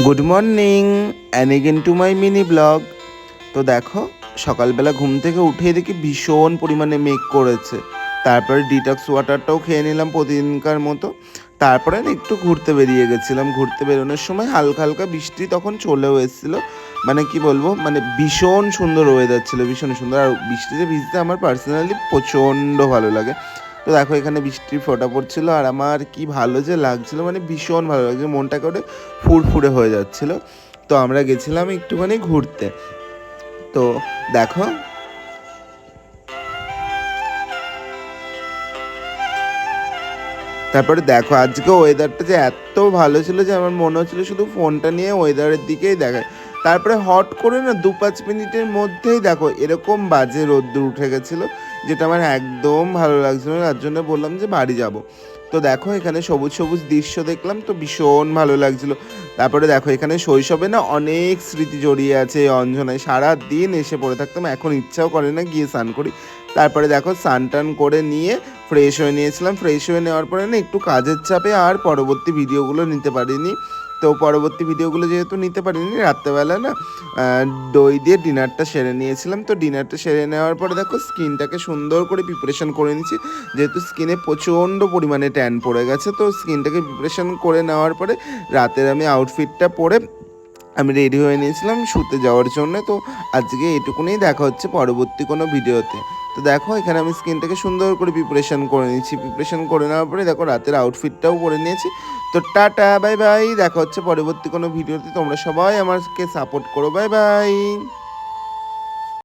Good morning and again to my mini blog. তো দেখো, সকালবেলা ঘুম থেকে উঠেই দেখি ভীষণ পরিমাণে মেঘ করেছে। তারপরে ডিটক্স ওয়াটারটাও খেয়ে নিলাম প্রতিদিনকার মতো। তারপরে না একটু ঘুরতে বেরিয়ে গেছিলাম। ঘুরতে বেরোনোর সময় হালকা হালকা বৃষ্টি তখন চলেও এসেছিলো। মানে কি বলবো, মানে ভীষণ সুন্দর ওয়েদার ছিল, ভীষণ সুন্দর। আর বৃষ্টিতে ভিজতে আমার পার্সোনালি প্রচণ্ড ভালো লাগে। তো দেখো, এখানে বৃষ্টির ফোঁটা পড়ছিল আর আমার কি ভালো যে লাগছিল, মানে ভীষণ ভালো লাগছিল, মনটাকে ওটা ফুরফুরে হয়ে যাচ্ছিল। তো আমরা গেছিলাম একটুখানি ঘুরতে। তো দেখো, তারপরে দেখো আজকে ওয়েদারটা যে এত ভালো ছিল যে আমার মনে হচ্ছিলো শুধু ফোনটা নিয়ে ওয়েদারের দিকেই দেখায়। তারপরে হট করে না 2-5 মিনিটের মধ্যেই দেখো এরকম বাজে রোদ্দুর উঠে গেছিলো, যেটা আমার একদম ভালো লাগছিল না। তার জন্য বললাম যে বাড়ি যাব। তো দেখো এখানে সবুজ সবুজ দৃশ্য দেখলাম, তো ভীষণ ভালো লাগছিল। তারপরে দেখো এখানে শৈশবে না অনেক স্মৃতি জড়িয়ে আছে এই অঞ্জনায়। সারা দিন এসে পড়ে থাকতাম, এখন ইচ্ছাও করে না গিয়ে স্নান করি। তারপরে দেখো স্নান টান করে নিয়ে ফ্রেশ হয়ে নিয়েছিলাম। ফ্রেশ হয়ে নেওয়ার পরে না একটু কাজের চাপে আর পরবর্তী ভিডিওগুলো নিতে পারিনি। তো পরবর্তী ভিডিওগুলো যেহেতু নিতে পারিনি, রাত্রেবেলা না দই দিয়ে ডিনারটা সেরে নিয়েছিলাম। তো ডিনারটা সেরে নেওয়ার পরে দেখো স্কিনটাকে সুন্দর করে প্রিপারেশন করে নিয়েছি, যেহেতু স্কিনে প্রচণ্ড পরিমাণে ট্যান পড়ে গেছে। তো স্কিনটাকে প্রিপারেশন করে নেওয়ার পরে রাতের আমি আউটফিটটা পরে আমি রেডি হয়ে নিয়েছিলাম শুতে যাওয়ার জন্য। তো আজকে এটুকুনি, দেখা হচ্ছে পরবর্তী কোনো ভিডিওতে। তো দেখো এখানে আমি স্কিনটাকে সুন্দর করে প্রিপারেশন করে নিয়েছি। প্রিপারেশন করে নেওয়ার পরে দেখো রাতের আউটফিটটাও পরে নিয়েছি। তো টাটা, বাই বাই, দেখা হচ্ছে পরবর্তী কোনো ভিডিওতে। তোমরা সবাই আমাকে সাপোর্ট করো, বাই বাই।